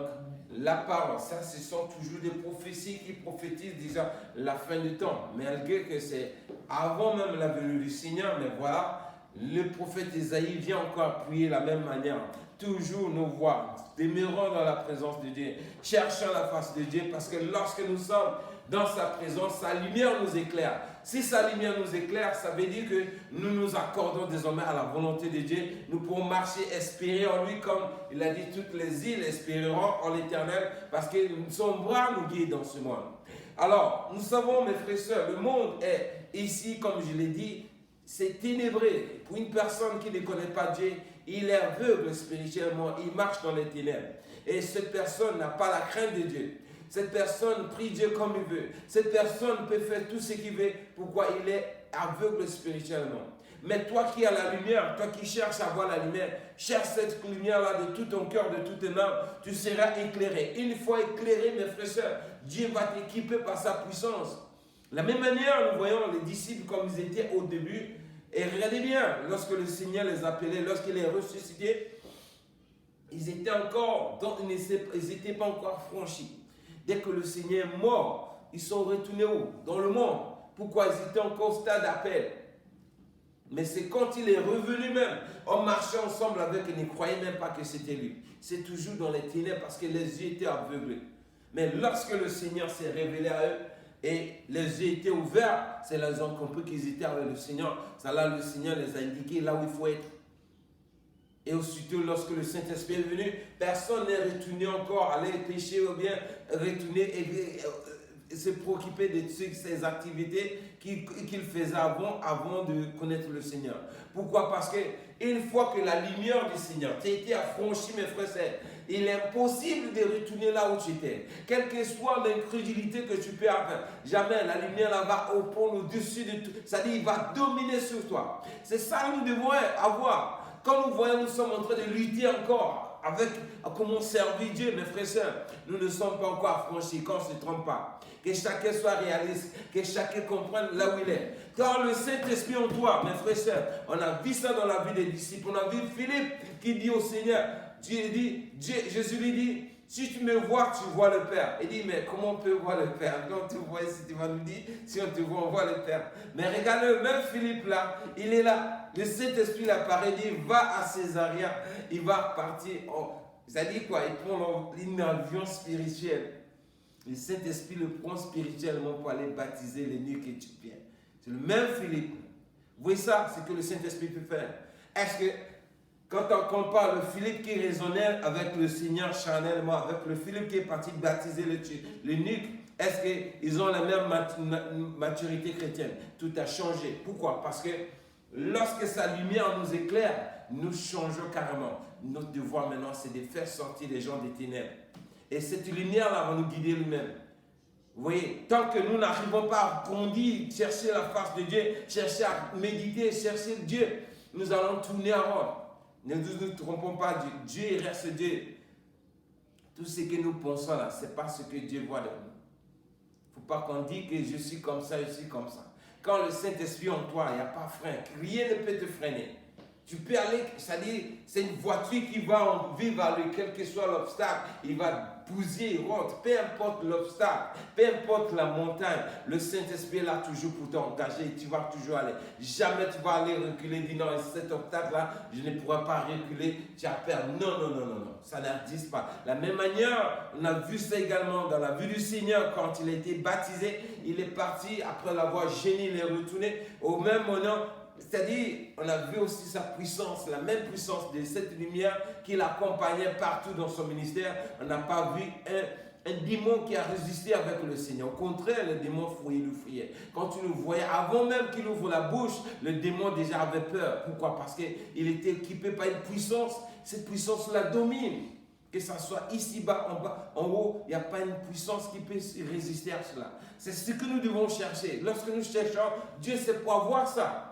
S2: la parole, ça, ce sont toujours des prophéties qui prophétisent déjà la fin du temps. Malgré que c'est avant même la venue du Seigneur, mais voilà, le prophète Isaïe vient encore appuyer la même manière. Toujours nous voir, demeurons dans la présence de Dieu, cherchons la face de Dieu, parce que lorsque nous sommes dans sa présence, sa lumière nous éclaire. Si sa lumière nous éclaire, ça veut dire que nous nous accordons désormais à la volonté de Dieu. Nous pourrons marcher, espérer en lui, comme il a dit, toutes les îles espéreront en l'Éternel, parce que son bras nous guide dans ce monde. Alors, nous savons, mes frères et sœurs, le monde est ici, comme je l'ai dit, c'est ténébré. Pour une personne qui ne connaît pas Dieu, il est aveugle spirituellement, il marche dans les ténèbres. Et cette personne n'a pas la crainte de Dieu. Cette personne prie Dieu comme il veut. Cette personne peut faire tout ce qu'il veut. Pourquoi? Il est aveugle spirituellement. Mais toi qui as la lumière, toi qui cherches à voir la lumière, cherche cette lumière-là de tout ton cœur, de toute ton âme, tu seras éclairé. Une fois éclairé, mes frères et sœurs, Dieu va t'équiper par sa puissance. De la même manière, nous voyons les disciples comme ils étaient au début. Et regardez bien, lorsque le Seigneur les appelait, lorsqu'il les ressuscitait, ils étaient n'étaient pas encore franchis. Dès que le Seigneur est mort, ils sont retournés où? Dans le monde. Pourquoi? Ils étaient encore au stade d'appel. Mais c'est quand il est revenu même, on marchait ensemble avec eux, ils ne croyaient même pas que c'était lui. C'est toujours dans les ténèbres parce que les yeux étaient aveuglés. Mais lorsque le Seigneur s'est révélé à eux et les yeux étaient ouverts, c'est là qu'ils ont compris qu'ils étaient avec le Seigneur. C'est là le Seigneur les a indiqués là où il faut être. Et aussitôt, lorsque le Saint-Esprit est venu, personne n'est retourné encore aller pécher ou bien retourner et se préoccuper de ses activités qu'il faisait avant de connaître le Seigneur. Pourquoi? Parce que une fois que la lumière du Seigneur t'a été affranchie, mes frères et sœurs, il est impossible de retourner là où tu étais. Quelle que soit l'incrédulité que tu peux avoir, jamais la lumière là va prendre au-dessus de tout. C'est-à-dire, il va dominer sur toi. C'est ça que nous devons avoir. Quand nous voyons, nous sommes en train de lutter encore avec comment servir Dieu, mes frères et sœurs. Nous ne sommes pas encore affranchis, qu'on ne se trompe pas. Que chacun soit réaliste, que chacun comprenne là où il est. Car le Saint-Esprit en toi, mes frères et sœurs, on a vu ça dans la vie des disciples. On a vu Philippe qui dit au Seigneur, Jésus lui dit, si tu me vois, tu vois le Père. Il dit, mais comment on peut voir le Père? Quand tu vois ici, tu vas nous dire, si on te voit, on voit le Père. Mais regardez, même Philippe là, il est là. Le Saint-Esprit apparaît, il dit, va à Césarea. Il va partir. Ça dit quoi? Il prend une avion spirituel. Le Saint-Esprit le prend spirituellement pour aller baptiser l'eunuque éthiopien. C'est le même Philippe. Vous voyez ça, c'est que le Saint-Esprit peut faire. Est-ce que quand on compare le Philippe qui raisonnait avec le Seigneur charnellement, avec le Philippe qui est parti baptiser l'eunuque, est-ce qu'ils ont la même maturité chrétienne? Tout a changé. Pourquoi? Parce que lorsque sa lumière nous éclaire, nous changeons carrément. Notre devoir maintenant, c'est de faire sortir les gens des ténèbres. Et cette lumière-là va nous guider lui-même. Vous voyez, tant que nous n'arrivons pas à grandir, chercher la face de Dieu, chercher à méditer, chercher Dieu, nous allons tourner en rond. Ne nous trompons pas, Dieu reste Dieu. Tout ce que nous pensons là, ce n'est pas ce que Dieu voit de nous. Il ne faut pas qu'on dise que je suis comme ça, je suis comme ça. Quand le Saint-Esprit en toi, il n'y a pas de frein. Rien ne peut te freiner. Tu peux aller, c'est-à-dire, c'est une voiture qui va en vivre avec quel que soit l'obstacle. Il va bouger, il rentre. Peu importe l'obstacle, peu importe la montagne, le Saint-Esprit est là toujours pour t'engager et tu vas toujours aller. Jamais tu vas aller reculer, dire non, cet obstacle-là, je ne pourrai pas reculer, tu as peur. Non, non, non, non, non, ça n'existe pas. De la même manière, on a vu ça également dans la vie du Seigneur quand il a été baptisé. Il est parti, après l'avoir gêné, il est retourné au même moment. C'est-à-dire, on a vu aussi sa puissance, la même puissance de cette lumière qui l'accompagnait partout dans son ministère. On n'a pas vu un démon qui a résisté avec le Seigneur. Au contraire, le démon fuyait. Quand tu le voyais, avant même qu'il ouvre la bouche, le démon déjà avait peur. Pourquoi? Parce qu'il était équipé par une puissance. Cette puissance la domine. Que ce soit ici-bas, en bas, en haut, il n'y a pas une puissance qui peut résister à cela. C'est ce que nous devons chercher. Lorsque nous cherchons, Dieu sait pour avoir ça.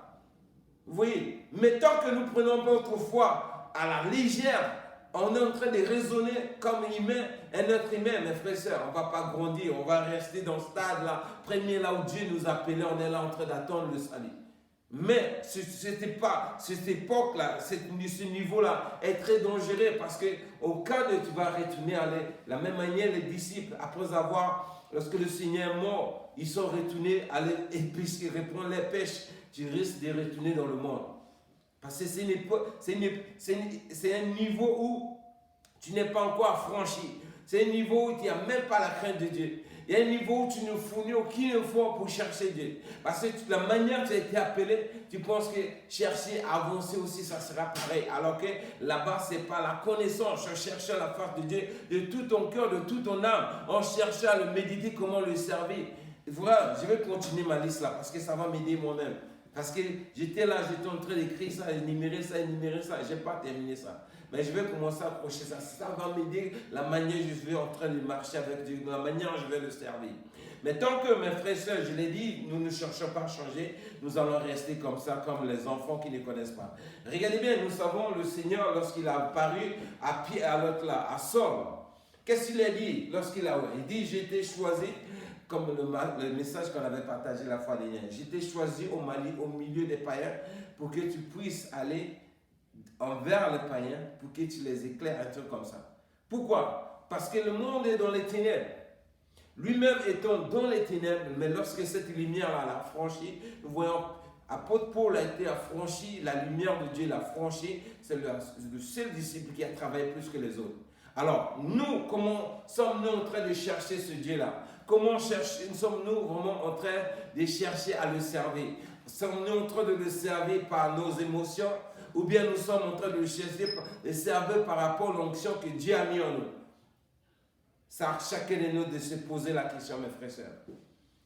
S2: Vous voyez, mais tant que nous prenons notre foi à la légère, on est en train de raisonner comme humain, un être humain, mes frères et sœurs. On ne va pas grandir, on va rester dans ce stade-là, premier là où Dieu nous appelait, on est là en train d'attendre le salut. Mais cette époque-là, ce niveau-là est très dangereux parce qu'au cas de tu vas retourner à la même manière, les disciples, après avoir, lorsque le Seigneur est mort, ils sont retournés à aller épicer, reprendre les pêches. Tu risques de retourner dans le monde. Parce que c'est un niveau où tu n'es pas encore affranchi. C'est un niveau où tu n'as même pas la crainte de Dieu. Il y a un niveau où tu ne fournis aucun effort pour chercher Dieu. Parce que la manière dont tu as été appelé, tu penses que chercher, avancer aussi, ça sera pareil. Alors que là-bas, ce n'est pas la connaissance. En cherchant la face de Dieu de tout ton cœur, de toute ton âme. En cherchant à le méditer, comment le servir. Voilà, je vais continuer ma liste là parce que ça va m'aider moi-même. Parce que j'étais là, j'étais en train d'écrire ça, énumérer ça. Je n'ai pas terminé ça. Mais je vais commencer à approcher ça. Ça va m'aider la manière dont je vais en train de marcher avec Dieu, la manière dont je vais le servir. Mais tant que mes frères et sœurs, je l'ai dit, nous ne cherchons pas à changer, nous allons rester comme ça, comme les enfants qui ne connaissent pas. Regardez bien, nous savons le Seigneur, lorsqu'il a apparu à Saul, qu'est-ce qu'il a dit lorsqu'il a... Il dit, j'ai été choisi... Comme le message qu'on avait partagé la fois dernière. J'étais choisi au Mali, au milieu des païens, pour que tu puisses aller envers les païens, pour que tu les éclaires, un truc comme ça. Pourquoi? Parce que le monde est dans les ténèbres. Lui-même étant dans les ténèbres, mais lorsque cette lumière-là l'a franchi, nous voyons, apôtre Paul a été affranchi, la lumière de Dieu l'a franchi, c'est le seul disciple qui a travaillé plus que les autres. Alors, nous, comment sommes-nous en train de chercher ce Dieu-là? Comment sommes-nous vraiment en train de chercher à le servir? Sommes-nous en train de le servir par nos émotions ou bien nous sommes en train de le chercher, de le servir par rapport à l'onction que Dieu a mis en nous? C'est à chacun de nous de se poser la question, mes frères et sœurs.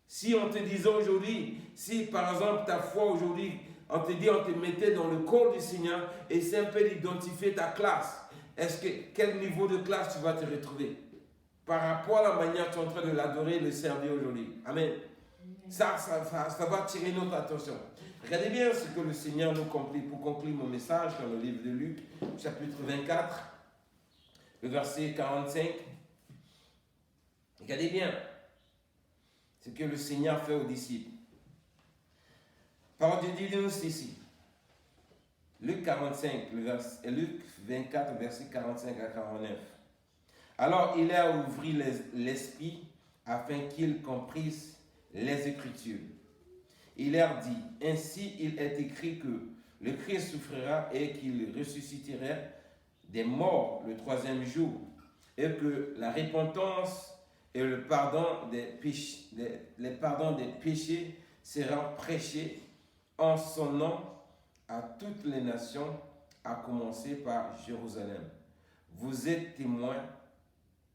S2: Si on te disait aujourd'hui, si par exemple ta foi aujourd'hui, on te dit, on te mettait dans le corps du Seigneur et c'est un peu d'identifier ta classe. Quel niveau de classe tu vas te retrouver par rapport à la manière dont tu es en train de l'adorer et de le servir aujourd'hui. Amen. Ça va attirer notre attention. Regardez bien ce que le Seigneur nous conclut pour conclure mon message dans le livre de Luc, chapitre 24, le verset 45. Regardez bien ce que le Seigneur fait aux disciples. Parole de Dieu nous ici. Luc 24, verset 45 à 49. Alors il a ouvert l'esprit afin qu'ils comprissent les Écritures. Il leur dit, ainsi il est écrit que le Christ souffrira et qu'il ressuscitera des morts le troisième jour, et que la repentance et le pardon des péchés seront prêchés en son nom à toutes les nations, à commencer par Jérusalem. Vous êtes témoins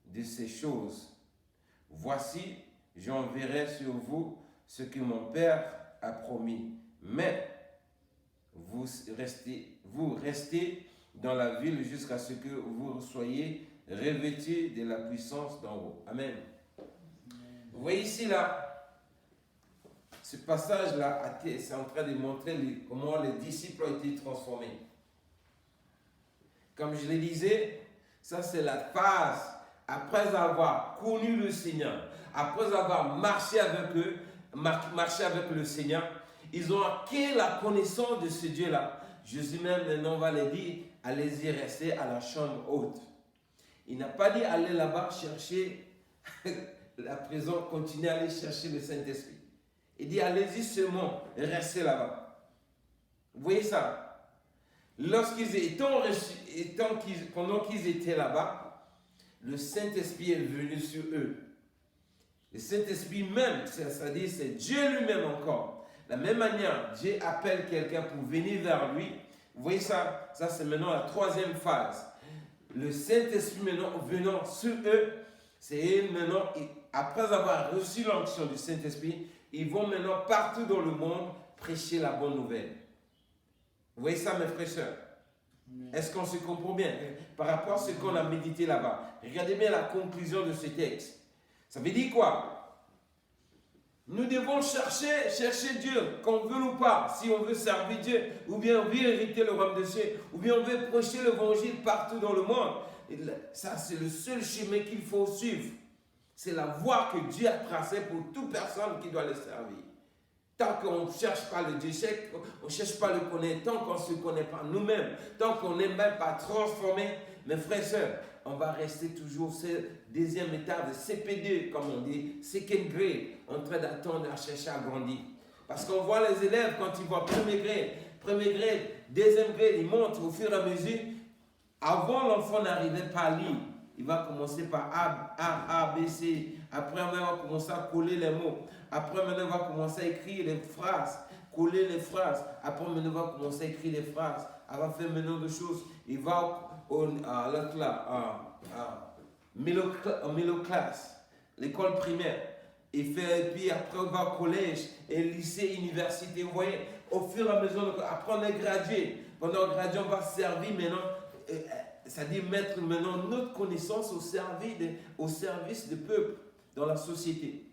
S2: de ces choses. Voici, j'enverrai sur vous ce que mon Père a promis. Mais vous restez dans la ville jusqu'à ce que vous soyez revêtus de la puissance d'en haut. Amen. Vous voyez ici, là, ce passage-là, c'est en train de montrer comment les disciples ont été transformés. Comme je le disais, ça c'est la phase, après avoir connu le Seigneur, après avoir marché avec le Seigneur, ils ont acquis la connaissance de ce Dieu-là. Jésus même maintenant va leur dire, allez-y rester à la chambre haute. Il n'a pas dit, allez là-bas chercher la prison, continuez à aller chercher le Saint-Esprit. Il dit, allez-y seulement, restez là-bas. Vous voyez ça? Pendant qu'ils étaient là-bas, le Saint-Esprit est venu sur eux. Le Saint-Esprit même, c'est-à-dire c'est Dieu lui-même encore. De la même manière, Dieu appelle quelqu'un pour venir vers lui. Vous voyez ça? Ça c'est maintenant la troisième phase. Le Saint-Esprit maintenant venant sur eux, c'est maintenant, après avoir reçu l'onction du Saint-Esprit, ils vont maintenant partout dans le monde prêcher la bonne nouvelle. Vous voyez ça, mes frères et sœurs? Est-ce qu'on se comprend bien par rapport à ce qu'on a médité là-bas? Regardez bien la conclusion de ce texte. Ça veut dire quoi? Nous devons chercher Dieu, qu'on veut ou pas, si on veut servir Dieu, ou bien on veut hériter le royaume de Dieu, ou bien on veut prêcher l'évangile partout dans le monde. Et ça, c'est le seul chemin qu'il faut suivre. C'est la voie que Dieu a tracée pour toute personne qui doit le servir. Tant qu'on ne cherche pas le Dieu, on ne cherche pas le connaître, tant qu'on ne se connaît pas nous-mêmes, tant qu'on n'est même pas transformé, mes frères et sœurs, on va rester toujours cette deuxième étape de CP2, comme on dit, second grade, en train d'attendre à chercher à grandir. Parce qu'on voit les élèves, quand ils voient premier grade, deuxième grade, ils montent au fur et à mesure. Avant, l'enfant n'arrivait pas à lire. Il va commencer par A, B, C. Après, on va commencer à coller les mots. Après, maintenant, on va commencer à écrire les phrases, coller les phrases. Après, maintenant, on va commencer à écrire les phrases. On va faire maintenant des choses. Il va en middle class, l'école primaire. Et puis après, on va au collège, et lycée, université. Vous voyez, au fur et à mesure, après, on est gradué. Pendant qu'on gradué, on va servir maintenant. C'est-à-dire mettre maintenant notre connaissance au service du peuple dans la société.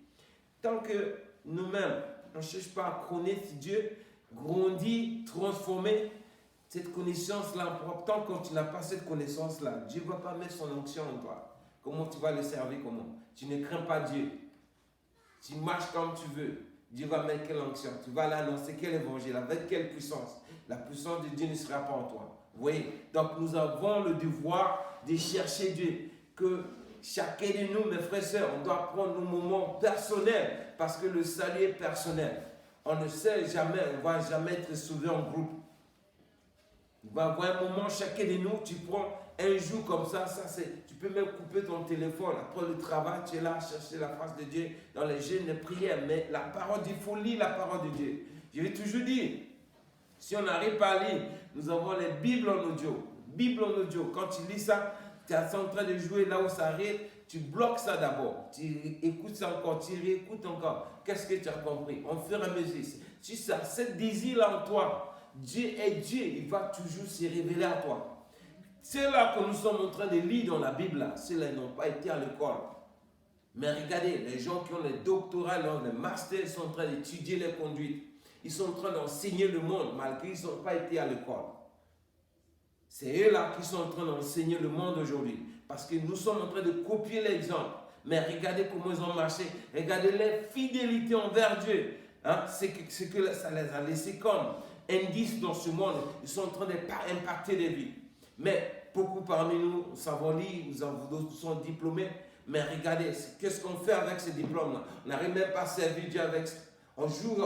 S2: Tant que nous-mêmes, on ne cherche pas à connaître Dieu, grandir, transformer cette connaissance-là, tant que tu n'as pas cette connaissance-là, Dieu ne va pas mettre son onction en toi. Comment tu vas le servir? Comment? Tu ne crains pas Dieu. Tu marches comme tu veux. Dieu va mettre quelle onction? Tu vas l'annoncer quel évangile? Avec quelle puissance? La puissance de Dieu ne sera pas en toi. Vous voyez? Donc nous avons le devoir de chercher Dieu. Que chacun de nous, mes frères et sœurs, on doit prendre nos moments personnels. Parce que le salut est personnel. On ne sait jamais, on ne va jamais être sauvé en groupe. Il va y avoir un moment, chacun de nous, tu prends un jour comme ça, tu peux même couper ton téléphone. Après le travail, tu es là à chercher la face de Dieu dans les jeûnes, les prières. Mais la parole, il faut lire la parole de Dieu. Je vais toujours dire, si on n'arrive pas à lire, nous avons les Bibles en audio. Bible en audio. Quand tu lis ça, tu es en train de jouer là où ça arrête, tu bloques ça d'abord. Tu écoutes ça encore, tu réécoutes encore. Qu'est-ce que tu as compris? On fur et à mesure. Tu sais, ce désir-là en toi, Dieu est Dieu, il va toujours se révéler à toi. C'est là que nous sommes en train de lire dans la Bible, là. Ceux-là n'ont pas été à l'école. Mais regardez, les gens qui ont les doctorats, les masters, ils sont en train d'étudier les conduites. Ils sont en train d'enseigner le monde, malgré qu'ils n'ont pas été à l'école. C'est eux-là qui sont en train d'enseigner le monde aujourd'hui. Parce que nous sommes en train de copier l'exemple. Mais regardez comment ils ont marché. Regardez leur fidélité envers Dieu. Hein? C'est que ça les a laissés comme indice dans ce monde. Ils sont en train d'impacter des vies. Mais beaucoup parmi nous, nous savons lire, nous sommes diplômés. Mais regardez, qu'est-ce qu'on fait avec ces diplômes-là? On n'arrive même pas à servir Dieu avec ça. On joue.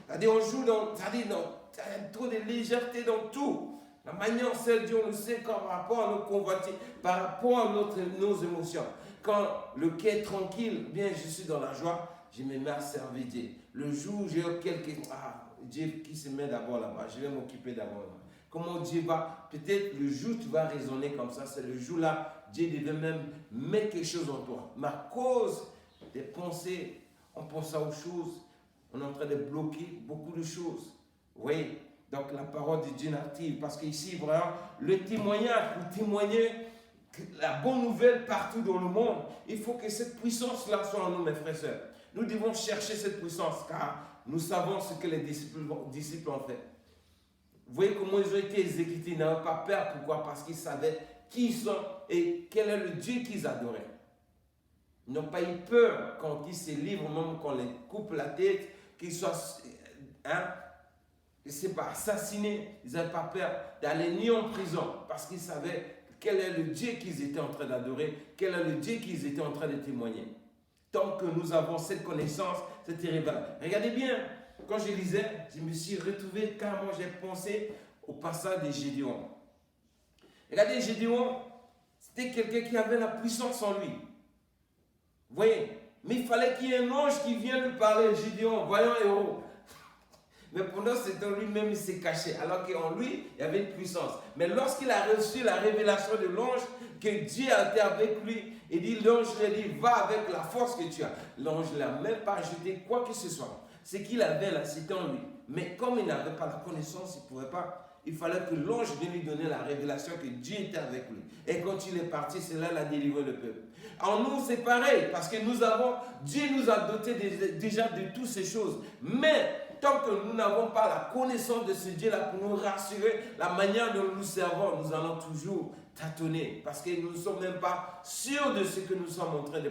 S2: C'est-à-dire, on joue dans. C'est-à-dire, il y a trop de légèreté dans tout. La manière dont c'est Dieu, on le sait par rapport à nos convoitises, par rapport à nos émotions. Quand le cœur est tranquille, bien, je suis dans la joie, je me mets à servir Dieu. Le jour où j'ai quelqu'un, Dieu qui se met d'abord là-bas, je vais m'occuper d'abord là. Comment Dieu va, peut-être le jour où tu vas raisonner comme ça, c'est le jour-là, Dieu devait même mettre quelque chose en toi. Mais à cause des pensées, on pense à autre chose, on est en train de bloquer beaucoup de choses. Oui, donc la parole de Dieu active, parce qu'ici, vraiment, le témoignage, pour témoigner la bonne nouvelle partout dans le monde, il faut que cette puissance-là soit en nous, mes frères et sœurs. Nous devons chercher cette puissance, car nous savons ce que les disciples ont fait. Vous voyez comment ils ont été exécutés, ils n'avaient pas peur. Pourquoi? Parce qu'ils savaient qui ils sont et quel est le Dieu qu'ils adoraient. Ils n'ont pas eu peur quand ils se livrent, même quand on les coupe la tête, qu'ils soient je ne sais pas, assassinés. Ils n'avaient pas peur d'aller ni en prison parce qu'ils savaient quel est le Dieu qu'ils étaient en train d'adorer, quel est le Dieu qu'ils étaient en train de témoigner. Tant que nous avons cette connaissance, c'est terrible. Regardez bien, quand je lisais, je me suis retrouvé carrément, j'ai pensé au passage de Gédéon. Regardez, Gédéon, c'était quelqu'un qui avait la puissance en lui. Vous voyez? Mais il fallait qu'il y ait un ange qui vienne lui parler. Gédéon, voyons héros. Mais pendant ce temps, lui-même, il s'est caché. Alors qu'en lui, il y avait une puissance. Mais lorsqu'il a reçu la révélation de l'ange, que Dieu a été avec lui, il dit, l'ange lui a dit, va avec la force que tu as. L'ange ne l'a même pas ajouté quoi que ce soit. Ce qu'il avait là, c'était en lui. Mais comme il n'avait pas la connaissance, il ne pouvait pas. Il fallait que l'ange vienne lui donner la révélation que Dieu était avec lui. Et quand il est parti, c'est là qu'il a délivré le peuple. En nous, c'est pareil, parce que Dieu nous a dotés déjà de toutes ces choses. Mais tant que nous n'avons pas la connaissance de ce Dieu-là pour nous rassurer, la manière dont nous servons, nous allons toujours tâtonner. Parce que nous ne sommes même pas sûrs de ce que nous sommes en train de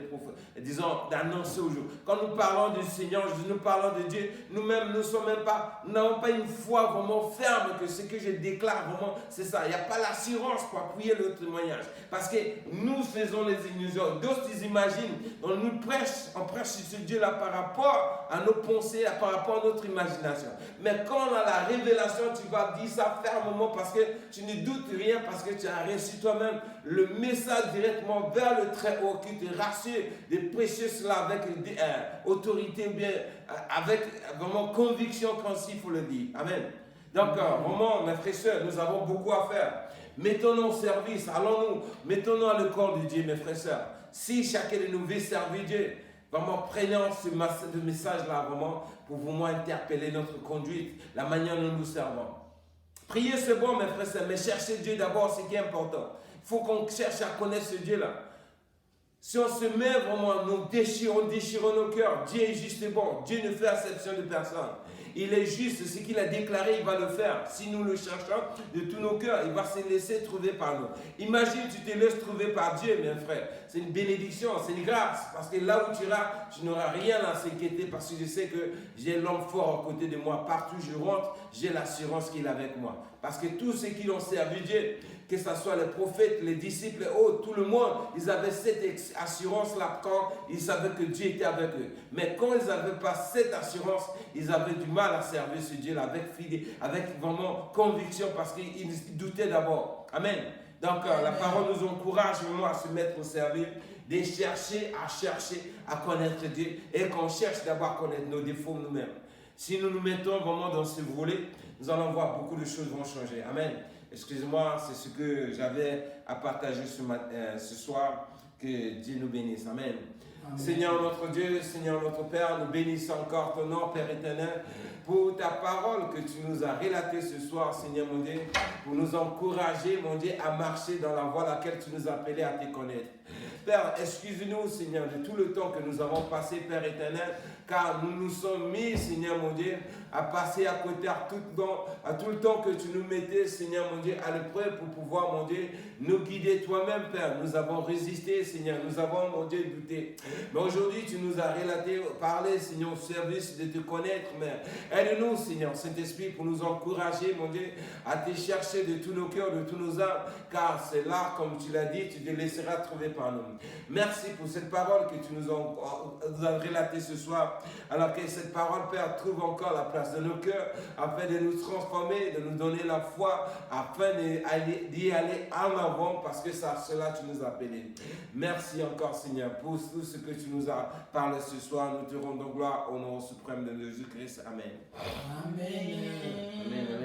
S2: d'annoncer au jour. Quand nous parlons du Seigneur, nous parlons de Dieu, nous-mêmes, nous n'avons pas une foi vraiment ferme que ce que je déclare vraiment, c'est ça. Il n'y a pas l'assurance pour appuyer le témoignage. Parce que nous faisons les illusions. D'autres, ils imaginent. On prêche sur ce Dieu-là par rapport à nos pensées, par rapport à notre imagination. Mais quand on a la révélation, tu vas dire ça fermement parce que tu ne doutes rien, parce que tu as reçu toi-même le message directement vers le Très-Haut qui te rassure de prêcher cela avec autorité ou bien avec vraiment conviction quand il faut le dire. Amen. Donc, vraiment, mes frères et sœurs, nous avons beaucoup à faire. Mettons-nous au service, allons-nous, mettons-nous à le corps de Dieu, mes frères et sœurs. Si chacun de nous veut servir Dieu, vraiment prenons ce message-là vraiment pour vraiment interpeller notre conduite, la manière dont nous servons. Prier c'est bon, mes frères et sœurs, mais chercher Dieu d'abord, c'est qui est important. Il faut qu'on cherche à connaître ce Dieu-là. Si on se met vraiment, on déchire nos cœurs, Dieu est juste et bon. Dieu ne fait exception de personne. Il est juste, ce qu'il a déclaré, il va le faire. Si nous le cherchons de tous nos cœurs, il va se laisser trouver par nous. Imagine, tu te laisses trouver par Dieu, mes frères. C'est une bénédiction, c'est une grâce. Parce que là où tu iras, tu n'auras rien à s'inquiéter parce que je sais que j'ai l'homme fort à côté de moi. Partout où je rentre, j'ai l'assurance qu'il est avec moi. Parce que tous ceux qui ont servi Dieu, que ce soit les prophètes, les disciples, tout le monde, ils avaient cette assurance-là quand ils savaient que Dieu était avec eux. Mais quand ils n'avaient pas cette assurance, ils avaient du mal à servir ce Dieu-là avec vraiment conviction parce qu'ils doutaient d'abord. Amen. Donc la parole nous encourage vraiment à se mettre au service, de chercher à connaître Dieu et qu'on cherche d'abord à connaître nos défauts nous-mêmes. Si nous nous mettons vraiment dans ce volet, nous allons voir beaucoup de choses vont changer. Amen. Excuse-moi, c'est ce que j'avais à partager ce soir. Que Dieu nous bénisse. Amen. Amen. Seigneur notre Dieu, Seigneur notre Père, nous bénissons encore ton nom, Père éternel, pour ta parole que tu nous as relatée ce soir, Seigneur mon Dieu, pour nous encourager, mon Dieu, à marcher dans la voie à laquelle tu nous as appelés à te connaître. Père, excuse-nous, Seigneur, de tout le temps que nous avons passé, Père éternel, car nous nous sommes mis, Seigneur mon Dieu, à passer à côté à tout le temps que tu nous mettais, Seigneur mon Dieu, à l'épreuve pour pouvoir, mon Dieu, nous guider toi-même, Père. Nous avons résisté, Seigneur, nous avons, mon Dieu, douté. Mais aujourd'hui, tu nous as parlé, Seigneur, au service de te connaître, Mère. Aide-nous, Seigneur, Saint-Esprit, pour nous encourager, mon Dieu, à te chercher de tous nos cœurs, de tous nos âmes, car c'est là, comme tu l'as dit, tu te laisseras trouver par nous. Merci pour cette parole que tu nous as relatée ce soir, alors que cette parole, Père, trouve encore la place de nos cœurs, afin de nous transformer, de nous donner la foi, afin d'y aller en avant, parce que cela tu nous as appelés. Merci encore, Seigneur, pour tout ce que tu nous as parlé ce soir. Nous te rendons gloire au nom suprême de Jésus-Christ. Amen.
S1: Amen.
S2: Amen. Amen.